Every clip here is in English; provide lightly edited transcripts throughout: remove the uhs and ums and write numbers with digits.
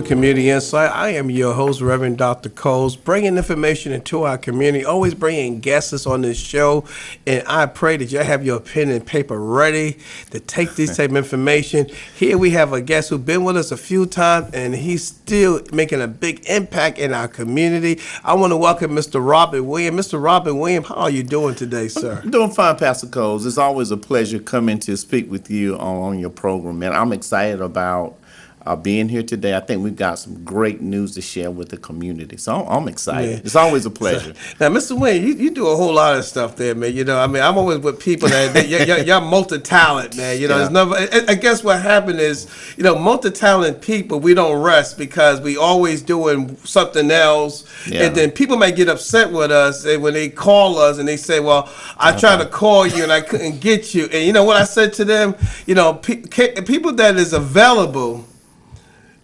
Community Insight. I am your host, Reverend Dr. Coles, bringing information into our community, always bringing guests on this show. And I pray that you have your pen and paper ready to take this type of information. Here we have a guest who's been with us a few times, and he's still making a big impact in our community. I want to welcome Mr. Robert Williams. Mr. Robert Williams, how are you doing today, sir? I'm doing fine, Pastor Coles. It's always a pleasure coming to speak with you on your program, man. I'm excited about being here today. I think we've got some great news to share with the community, so I'm excited. Yeah. It's always a pleasure. Now, Mr. Wayne, you do a whole lot of stuff there, man. You know, I mean, I'm always with people that you're multi-talent, man. You know, There's never. I guess what happened is, you know, multi-talent people, we don't rest because we always doing something else, and then people might get upset with us when they call us and they say, "Well, I tried to call you and I couldn't get you." And you know what I said to them? You know, people that is available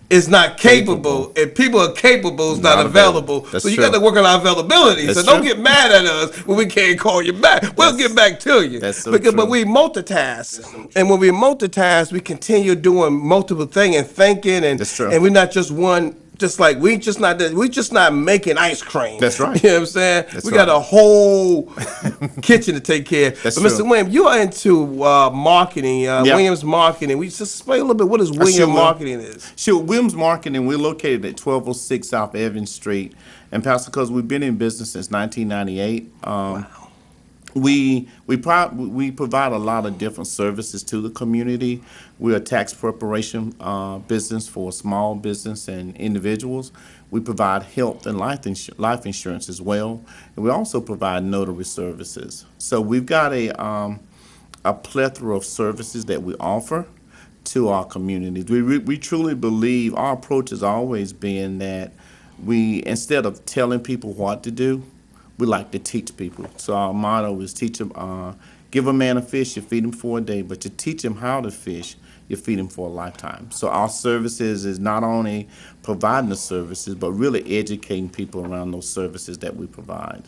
is not capable, and people are capable is not available. So you got to work on our availability. So don't get mad at us when we can't call you back. We'll get back to you. But we multitask, and when we multitask, we continue doing multiple things and thinking, and we're not just one. Just like we just not making ice cream. That's right. You know what I'm saying? We got a whole kitchen to take care of. But Mr. Williams, you are into marketing, Williams Marketing. We just explain a little bit what is Williams Marketing is. Sure, Williams Marketing, we're located at 1206 South Evans Street. And Pastor, because we've been in business since 1998. Wow. We provide a lot of different services to the community. We're a tax preparation business for small business and individuals. We provide health and life insurance as well, and we also provide notary services. So we've got a plethora of services that we offer to our communities. We truly believe our approach has always been that we, instead of telling people what to do, we like to teach people. So our motto is teach them, give a man a fish, you feed him for a day, but to teach him how to fish, you feed him for a lifetime. So our services is not only providing the services, but really educating people around those services that we provide.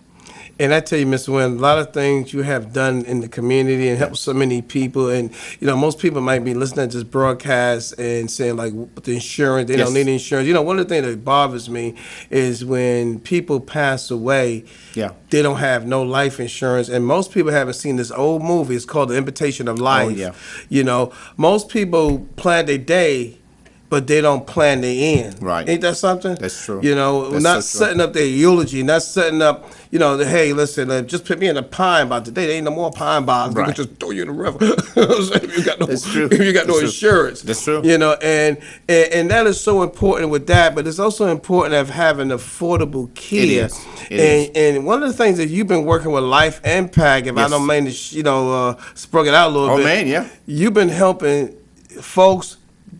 And I tell you, Mr. Wynn, a lot of things you have done in the community and helped so many people. And, you know, most people might be listening to this broadcast and saying, like, with the insurance, they don't need insurance. You know, one of the things that bothers me is when people pass away, they don't have no life insurance. And most people haven't seen this old movie. It's called The Invitation of Life. Oh, yeah. You know, most people plan their day, but they don't plan their end. Right. Ain't that something? That's true. You know, we're not setting up their eulogy, not setting up, you know, hey, listen, just put me in a pine box. Today there ain't no more pine box. They can just throw you in the river. If you got no, if you got no insurance. That's true. You know, and that is so important with that, but it's also important of having affordable care. It is. And one of the things that you've been working with Life Impact, if I don't mind to, you know, sprung it out a little bit. Oh, man, yeah. You've been helping folks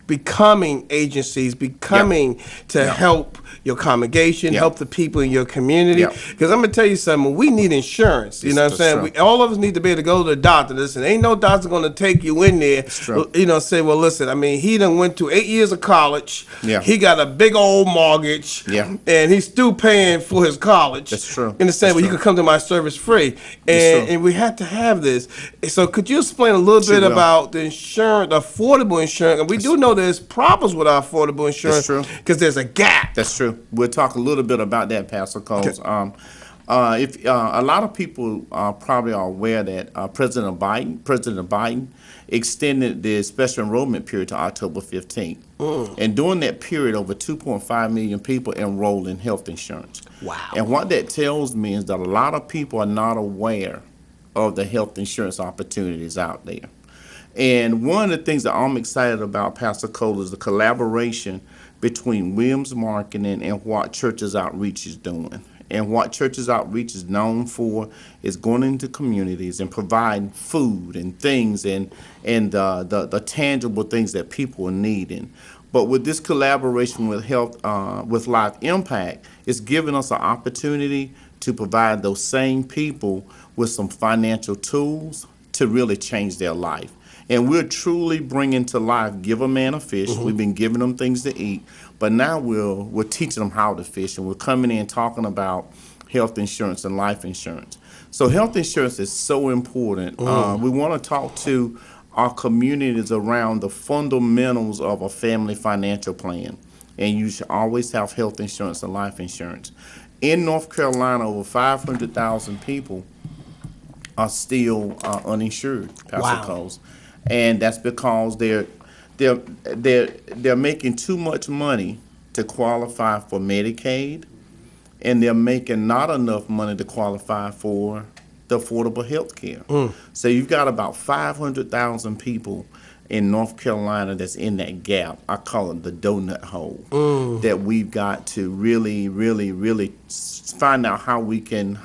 becoming agencies, to help your congregation, help the people in your community. Because I'm going to tell you something, we need insurance. You know what I'm saying? All of us need to be able to go to the doctor. Listen, ain't no doctor going to take you in there, you know, say, well, listen, I mean, he done went to 8 years of college. He got a big old mortgage. And he's still paying for his college. That's true. In the same way, you could come to my service free. And we have to have this. So could you explain a little bit about the insurance, affordable insurance? And we do know there's problems with our affordable insurance because there's a gap. That's true. We'll talk a little bit about that, Pastor Coles. If a lot of people probably are aware that President Biden extended the special enrollment period to October 15th. And during that period, over 2.5 million people enrolled in health insurance. Wow. And what that tells me is that a lot of people are not aware of the health insurance opportunities out there. And one of the things that I'm excited about, Pastor Cole, is the collaboration between Williams Marketing and what Churches Outreach is doing. And what Churches Outreach is known for is going into communities and providing food and things and the tangible things that people are needing. But with this collaboration with with Life Impact, it's giving us an opportunity to provide those same people with some financial tools to really change their life. And we're truly bringing to life, give a man a fish. We've been giving them things to eat, but now we're teaching them how to fish, and we're coming in talking about health insurance and life insurance. So health insurance is so important. We want to talk to our communities around the fundamentals of a family financial plan. and you should always have health insurance and life insurance. In North Carolina, over 500,000 people are still uninsured, Pastor Wow. Coles, and that's because they're making too much money to qualify for Medicaid, and they're making not enough money to qualify for the affordable health care. So you've got about 500,000 people in North Carolina that's in that gap. I call it the donut hole, that we've got to really, really, really find out how we can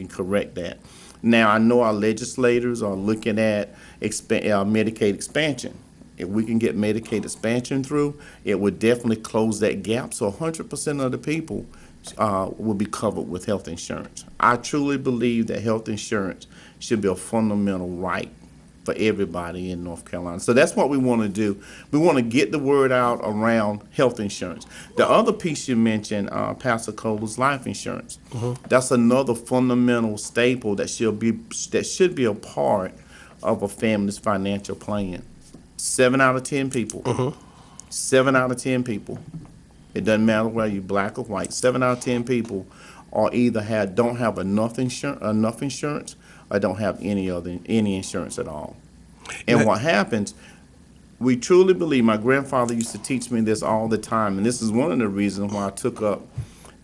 correct that. Now, I know our legislators are looking at Medicaid expansion. If we can get Medicaid expansion through, it would definitely close that gap. So 100% of the people will be covered with health insurance. I truly believe that health insurance should be a fundamental right for everybody in North Carolina. So that's what we want to do. We want to get the word out around health insurance. The other piece you mentioned, Pastor Cole, is life insurance. That's another fundamental staple that should be a part of a family's financial plan. 7 out of 10 people. 7 out of 10 people. It doesn't matter whether you're black or white. 7 out of 10 people are either don't have enough insurance or don't have any insurance at all. And what happens, we truly believe, my grandfather used to teach me this all the time, and this is one of the reasons why I took up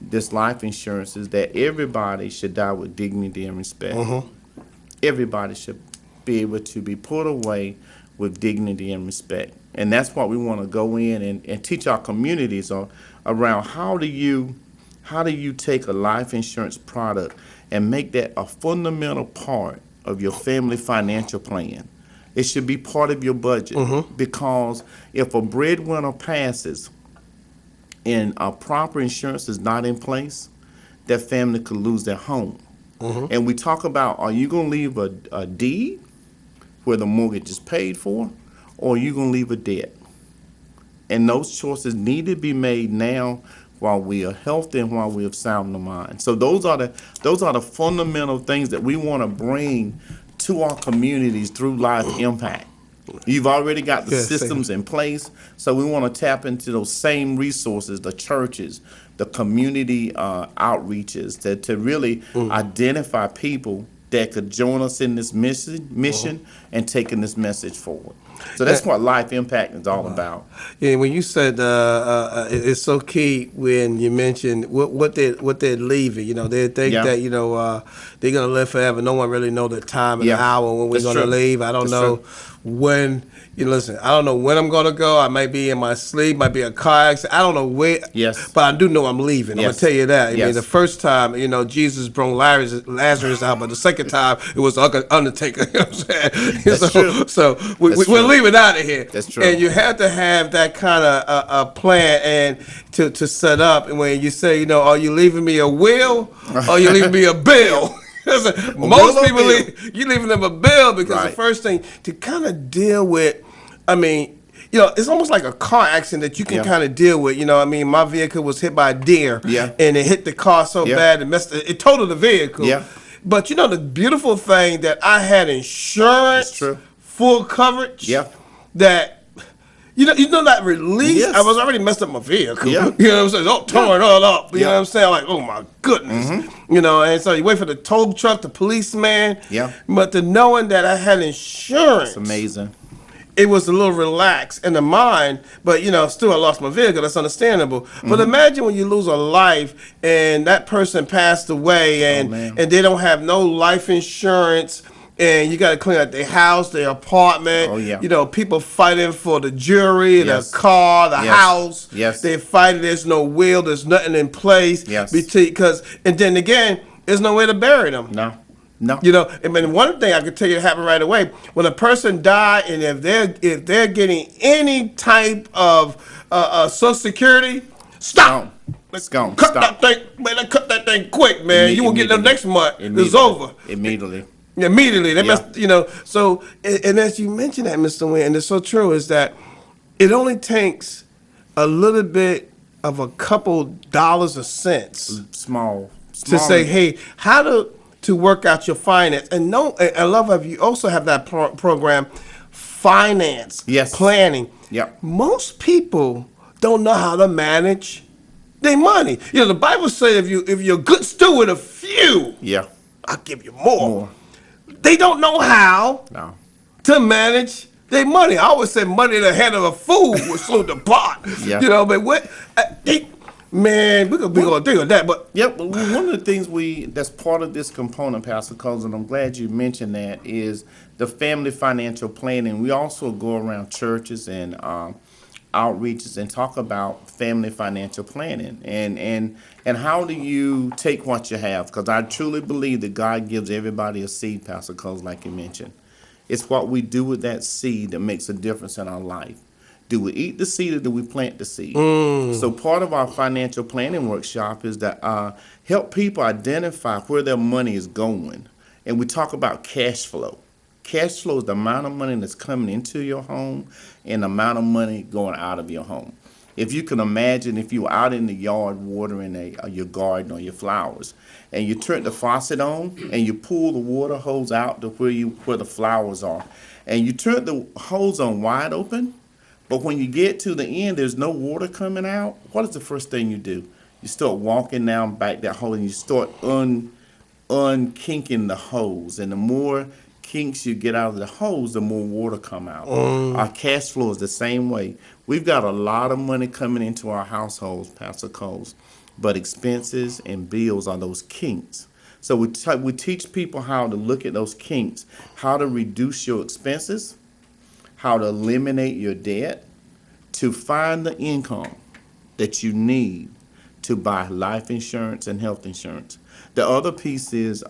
this life insurance, is that everybody should die with dignity and respect. Everybody should be able to be put away with dignity and respect. And that's what we want to go in and teach our communities around how do you take a life insurance product and make that a fundamental part of your family financial plan. It should be part of your budget, because if a breadwinner passes and a proper insurance is not in place, that family could lose their home. And we talk about, are you going to leave a deed where the mortgage is paid for, or are you going to leave a debt? And those choices need to be made now while we are healthy and while we have sound of mind. So those are the fundamental things that we want to bring to our communities through Life Impact. You've already got the systems in place, so we want to tap into those same resources, the churches, the community outreaches, to really identify people that could join us in this mission and taking this message forward. So that's what Life Impact is all about. Yeah, when you said it's so key when you mentioned what they're leaving. You know, they think that they're gonna live forever. No one really know the time and the hour when we're gonna leave. I don't know when. Listen, I don't know when I'm gonna go. I might be in my sleep, might be a car accident. I don't know where. Yes. But I do know I'm leaving. I'm gonna tell you that. I mean, the first time, Jesus brought Lazarus out, but the second time it was Undertaker. You know what I'm saying? That's true. So we're leaving out of here. That's true. And you have to have that kind of plan and to set up. And when you say, are you leaving me a will or are you leaving me a bill? Most people you leaving them a bill, because the first thing to kind of deal with, it's almost like a car accident that you can kind of deal with. My vehicle was hit by a deer, and it hit the car so bad it totaled the vehicle. Yeah. But the beautiful thing that I had insurance, full coverage, that that release. I was already messed up my vehicle. You know what I'm saying? Torn all up. You know what I'm saying? Like, oh my goodness. And so you wait for the tow truck, the policeman. Yeah. But the knowing that I had insurance, it's amazing. It was a little relaxed in the mind, but still I lost my vehicle. That's understandable. But imagine when you lose a life and that person passed away, and they don't have no life insurance, and you got to clean out their house, their apartment. Oh yeah. People fighting for the jewelry, the car, the house. Yes. They fighting. There's no will. There's nothing in place. Yes. And then again, there's no way to bury them. No. One thing I can tell you happened right away, when a person died, and if they're getting any type of Social Security, stop. Let's go. Cut that thing, man. Cut that thing quick, man. You won't get them next month. It's over. Immediately. They must, So, and as you mentioned that, Mr. Wynn, and it's so true, is that it only takes a little bit of a couple dollars or cents, small. to say, hey, how to work out your finance. And I love how you also have that program, finance planning. Yep. Most people don't know how to manage their money. You know, the Bible says if you're a good steward of few, Yeah. I'll give you more. More. They don't know how No. to manage their money. I always say money in the hand of a fool will slow the pot. Yeah. You know, but man, we're gonna think of that. But Yep. But one of the things that's part of this component, Pastor Coles, and I'm glad you mentioned that, is the family financial planning. We also go around churches and outreaches and talk about family financial planning and how do you take what you have? Because I truly believe that God gives everybody a seed, Pastor Coles, like you mentioned. It's what we do with that seed that makes a difference in our life. Do we eat the seed or do we plant the seed? So part of our financial planning workshop is that help people identify where their money is going. And we talk about cash flow. Cash flow is the amount of money that's coming into your home and the amount of money going out of your home. If you can imagine, if you're out in the yard watering your garden or your flowers, and you turn the faucet on and you pull the water hose out to where the flowers are, and you turn the hose on wide open, but when you get to the end, there's no water coming out. What is the first thing you do? You start walking down back that hole and you start unkinking the hose, and the more kinks you get out of the hose, the more water come out. Our cash flow is the same way. We've got a lot of money coming into our households, Pastor Coles, but expenses and bills are those kinks. So we teach people how to look at those kinks, how to reduce your expenses, how to eliminate your debt, to find the income that you need to buy life insurance and health insurance. The other piece is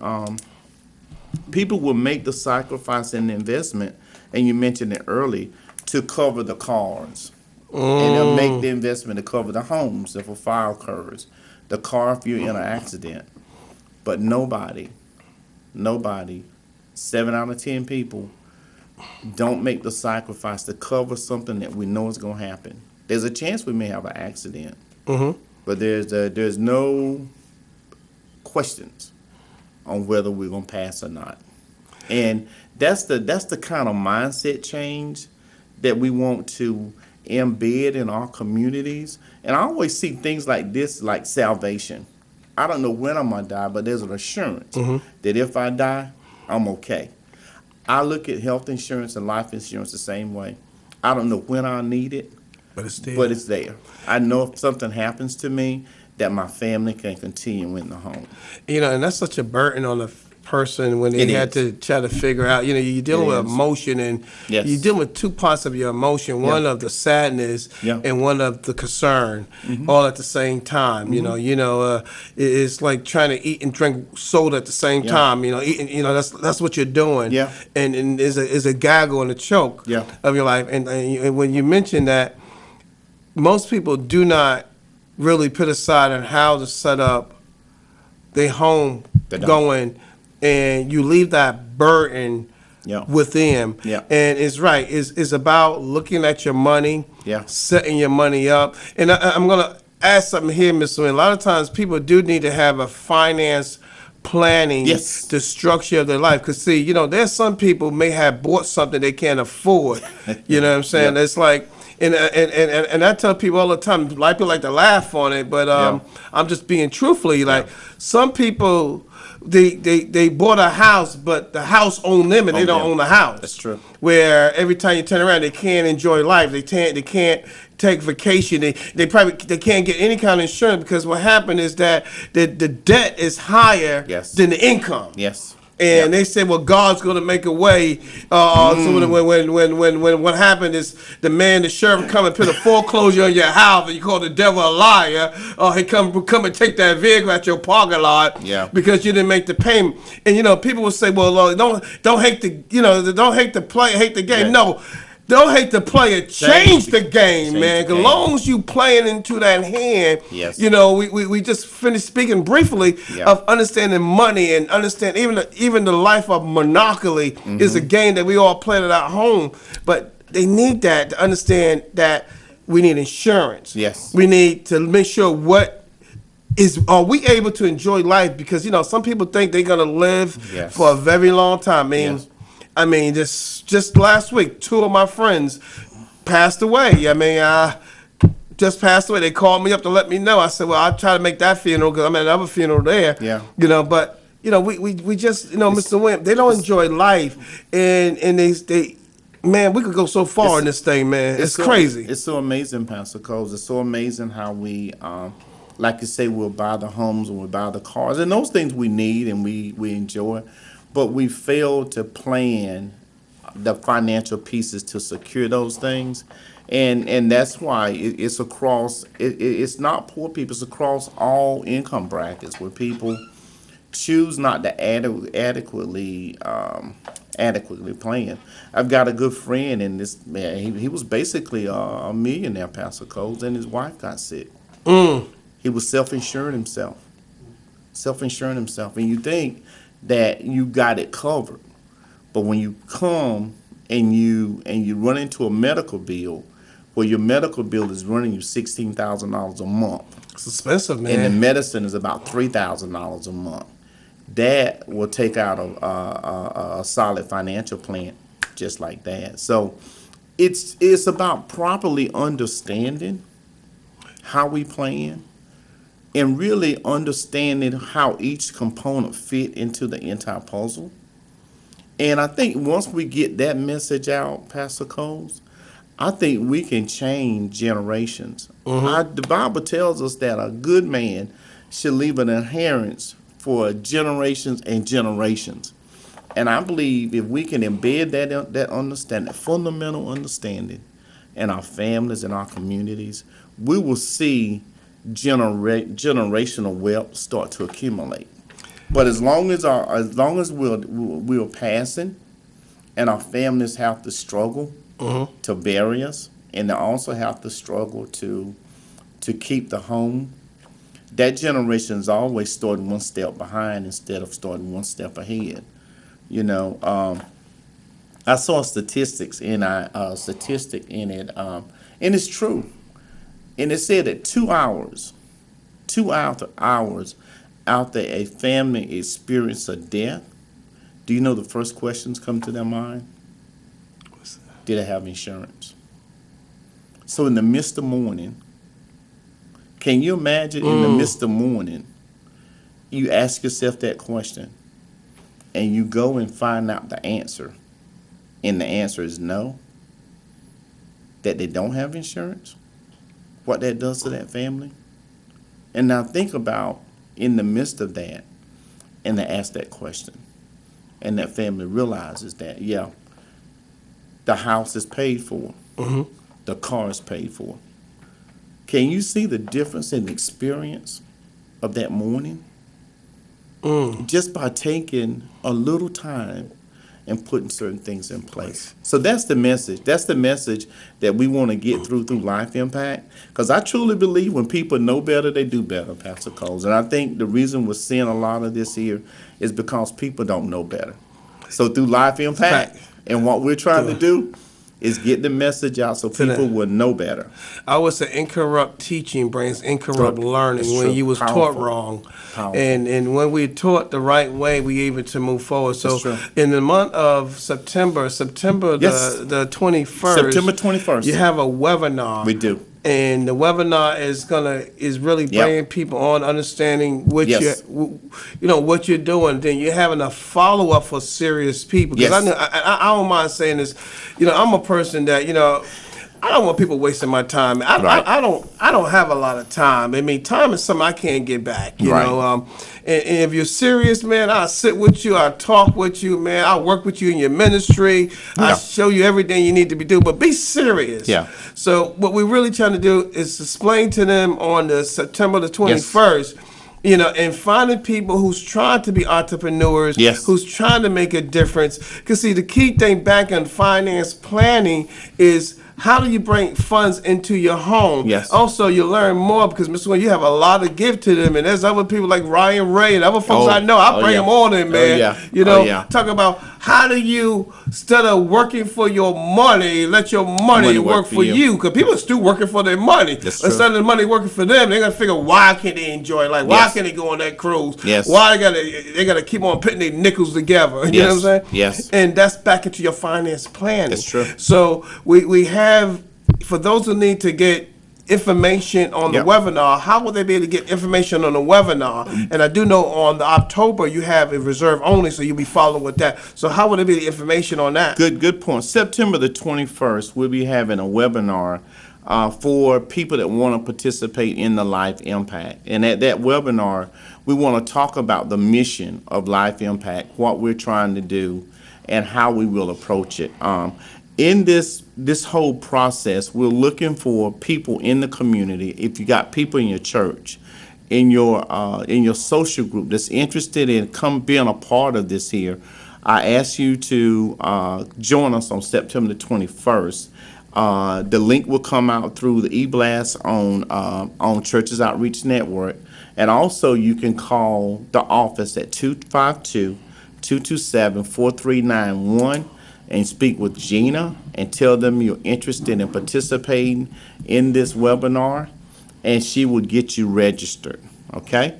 people will make the sacrifice and the investment, and you mentioned it early, to cover the cars. And they'll make the investment to cover the homes if a fire occurs, the car if you're in an accident. But nobody, 7 out of 10 people, don't make the sacrifice to cover something that we know is going to happen. There's a chance we may have an accident, but there's no questions on whether we're going to pass or not. And that's the kind of mindset change that we want to embed in our communities. And I always see things like this, like salvation. I don't know when I'm going to die, but there's an assurance that if I die, I'm okay. I look at health insurance and life insurance the same way. I don't know when I'll need it, but it's there. But it's there. I know if something happens to me, that my family can continue in the home. You know, and that's such a burden on the person when they had to try to figure out, you know, you're dealing with emotion, and you're dealing with two parts of your emotion, one of the sadness and one of the concern, all at the same time. It's like trying to eat and drink soda at the same time. Eating, that's what you're doing. And is a gaggle and a choke of your life. And when you mention that, most people do not really put aside on how to set up their home going, and you leave that burden with them. And it's right. It's about looking at your money, setting your money up. And I'm going to add something here, Ms. Wynn. A lot of times people do need to have a finance planning the structure of their life. Because, see, there's some people may have bought something they can't afford. You know what I'm saying? It's like, and I tell people all the time, a lot of people like to laugh on it, but I'm just being truthfully. Like, some people, they bought a house, but the house owned them, and they don't own the house. That's true. Where every time you turn around, they can't enjoy life. They can't take vacation. They can't get any kind of insurance, because what happened is that the debt is higher than the income. And they say, well, God's going to make a way. So when what happened is the sheriff come and put a foreclosure on your house, and you call the devil a liar, or he come and take that vehicle at your parking lot because you didn't make the payment. And people will say, well, don't hate the player, hate the game. No. Don't hate the player, change the game, man. As long as you playing into that hand, we just finished speaking briefly of understanding money, and understand even the life of Monopoly is a game that we all play at our home. But they need that to understand that we need insurance. We need to make sure are we able to enjoy life? Because some people think they're gonna live for a very long time. I mean, just last week, 2 of my friends passed away. I mean, just passed away. They called me up to let me know. I said, well, I'll try to make that funeral because I'm at another funeral there. Yeah. You know, but, you know, we just, you know, Mr. Williams, they don't enjoy life. And they man, we could go so far in this thing, man. It's crazy. It's so amazing, Pastor Coles. It's so amazing how we, like you say, we'll buy the homes and we'll buy the cars. And those things we need and we enjoy. But we fail to plan the financial pieces to secure those things. And that's why it's across, it's not poor people, it's across all income brackets where people choose not to adequately plan. I've got a good friend, and this man, he was basically a millionaire, Pastor Coles, and his wife got sick. He was self-insuring himself, and you think that you got it covered, but when you come and you run into a medical bill, where your medical bill is running you $16,000 a month. It's expensive, man. And the medicine is about $3,000 a month. That will take out a solid financial plan just like that. So it's about properly understanding how we plan and really understanding how each component fit into the entire puzzle. And I think once we get that message out, Pastor Coles, I think we can change generations. The Bible tells us that a good man should leave an inheritance for generations and generations. And I believe if we can embed that understanding, fundamental understanding in our families and our communities, we will see generational wealth start to accumulate. But as long as we're passing and our families have to struggle to bury us, and they also have to struggle to keep the home, that generation is always starting one step behind instead of starting one step ahead. You know, I saw statistic in it, and it's true. And it said that 2 hours after a family experiences a death, do you know the first questions come to their mind? Did I have insurance? So in the midst of mourning, can you imagine in the midst of mourning, you ask yourself that question and you go and find out the answer, and the answer is no, that they don't have insurance? What that does to that family? And now think about in the midst of that, and they ask that question, and that family realizes that, yeah, the house is paid for, the car is paid for. Can you see the difference in the experience of that morning? Just by taking a little time and putting certain things in place. So that's the message. That's the message that we want to get through Life Impact. Because I truly believe when people know better, they do better, Pastor Coles. And I think the reason we're seeing a lot of this here is because people don't know better. So through Life Impact, and what we're trying to do is get the message out so people will know better. I would say incorrupt teaching brings incorrupt learning when you was taught wrong. And when we taught the right way, we able to move forward. So in the month of September the 21st. September 21st. You have a webinar. We do. And the webinar is really bringing people on understanding what what you're doing. Then you're having a follow up for serious people. Because I don't mind saying this. I'm a person that I don't want people wasting my time. I don't have a lot of time. I mean, time is something I can't get back. You know. And if you're serious, man, I'll sit with you. I'll talk with you, man. I'll work with you in your ministry. I'll show you everything you need to be doing. But be serious. Yeah. So what we're really trying to do is explain to them on the September the 21st, and finding people who's trying to be entrepreneurs, who's trying to make a difference. Because, see, the key thing back in finance planning is how do you bring funds into your home? Yes. Also, you learn more because, Mr. Wayne, you have a lot to give to them. And there's other people like Ryan Ray and other folks I know. I bring them on in, man. Talk about how do you, instead of working for your money, let your money work for you. Because people are still working for their money. Instead of the money working for them, they're going to figure, why can't they enjoy life? Why can't they go on that cruise? Why they got to keep on putting their nickels together? You know what I'm saying? Yes. And that's back into your finance planning. That's true. So we have, for those who need to get information on the Yep. webinar, how will they be able to get information on the webinar? And I do know on the October you have a reserve only, so you'll be following with that. So how will there be the information on that? Good point. September the 21st, we'll be having a webinar for people that want to participate in the Life Impact. And at that webinar, we want to talk about the mission of Life Impact, what we're trying to do, and how we will approach it. In this whole process, we're looking for people in the community. If you got people in your church, in your social group that's interested in being a part of this here, I ask you to join us on September the 21st. The link will come out through the e-blast on Churches Outreach Network, and also you can call the office at 252-227-4391 and speak with Gina and tell them you're interested in participating in this webinar, and she will get you registered. Okay.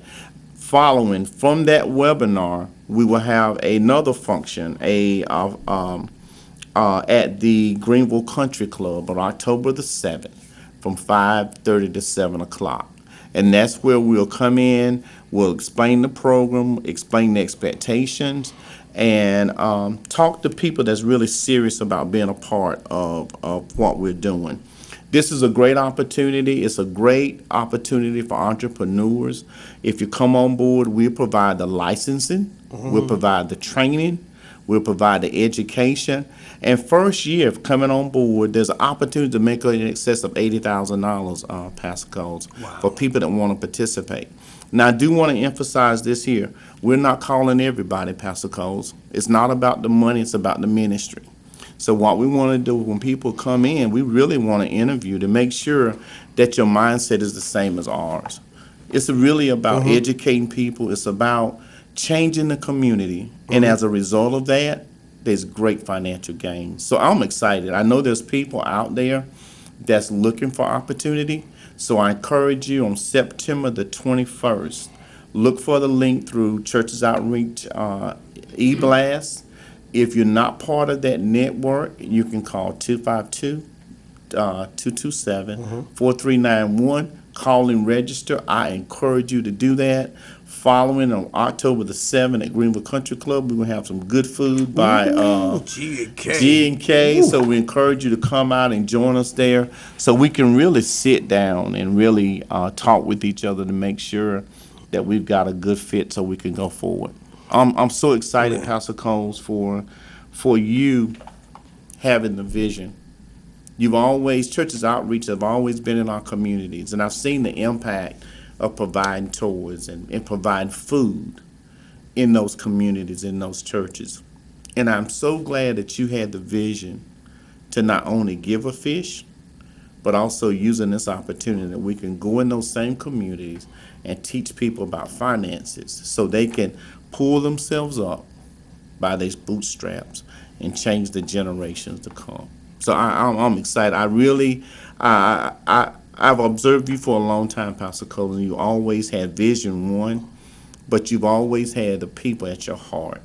Following from that webinar, we will have another function, at the Greenville Country Club on October the 7th from 5:30 to 7 o'clock. And that's where we'll come in, we'll explain the program, explain the expectations, and talk to people that's really serious about being a part of what we're doing. This is a great opportunity. It's a great opportunity for entrepreneurs. If you come on board, we'll provide the licensing, we'll provide the training, we'll provide the education. And first year of coming on board, there's an opportunity to make in excess of $80,000, Pastor Coles, for people that want to participate. Now, I do want to emphasize this here. We're not calling everybody, Pastor Coles. It's not about the money, it's about the ministry. So what we want to do when people come in, we really want to interview to make sure that your mindset is the same as ours. It's really about educating people. It's about changing the community. And as a result of that, there's great financial gain. So I'm excited. I know there's people out there that's looking for opportunity. So I encourage you on September the 21st, look for the link through Churches Outreach e-blast. If you're not part of that network, you can call 252-227-4391. Call and register. I encourage you to do that. Following on October the 7th at Greenville Country Club, we will have some good food by G&K. So we encourage you to come out and join us there so we can really sit down and really talk with each other to make sure that we've got a good fit so we can go forward. I'm so excited, Pastor Coles, for you having the vision. Churches Outreach have always been in our communities, and I've seen the impact of providing toys and providing food in those communities, in those churches. And I'm so glad that you had the vision to not only give a fish, but also using this opportunity that we can go in those same communities and teach people about finances so they can pull themselves up by their bootstraps and change the generations to come. So I'm excited. I've observed you for a long time, Pastor Coles, and you always had vision one, but you've always had the people at your heart.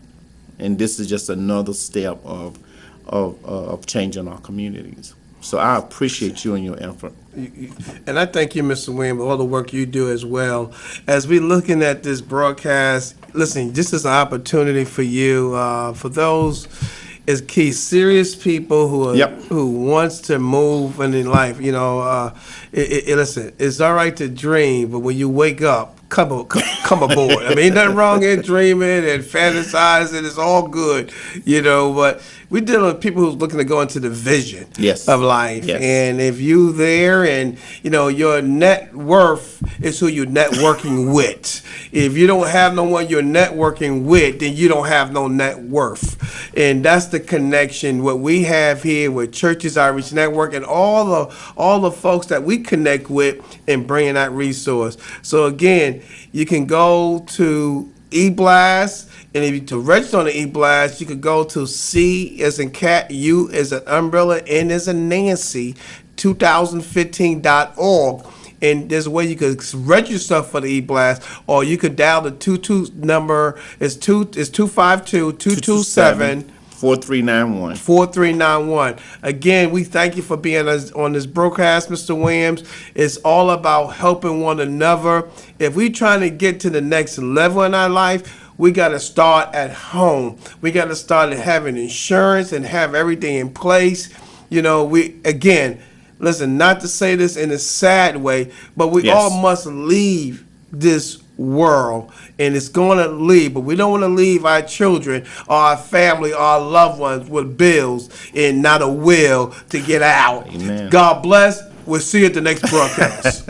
And this is just another step of changing our communities. So I appreciate you and your effort. And I thank you, Mr. Williams, for all the work you do as well. As we're looking at this broadcast, listen, this is an opportunity for you, for those is key serious people who wants to move in life. Listen, it's all right to dream, but when you wake up, come aboard. I mean, ain't nothing wrong in dreaming and fantasizing. It's all good, but we're dealing with people who's looking to go into the vision of life. Yes. And if you there and, your net worth is who you're networking with. If you don't have no one you're networking with, then you don't have no net worth. And that's the connection, what we have here with Churches Outreach Network and all the folks that we connect with and bringing that resource. So again, you can go to eBlast, and if you to register on the eBlast, you could go to C as in cat, U as an umbrella, N as in Nancy, 2015.org. And there's a way you could register for the eBlast, or you could dial the 22 number. It's 252-227 4391. 4391. Again, we thank you for being on this broadcast, Mr. Williams. It's all about helping one another. If we're trying to get to the next level in our life, we got to start at home. We got to start at having insurance and have everything in place. You know, listen, not to say this in a sad way, but we Yes. all must leave this world, and it's going to leave, but we don't want to leave our children or our family or our loved ones with bills and not a will to get out. Amen. God bless. We'll see you at the next broadcast.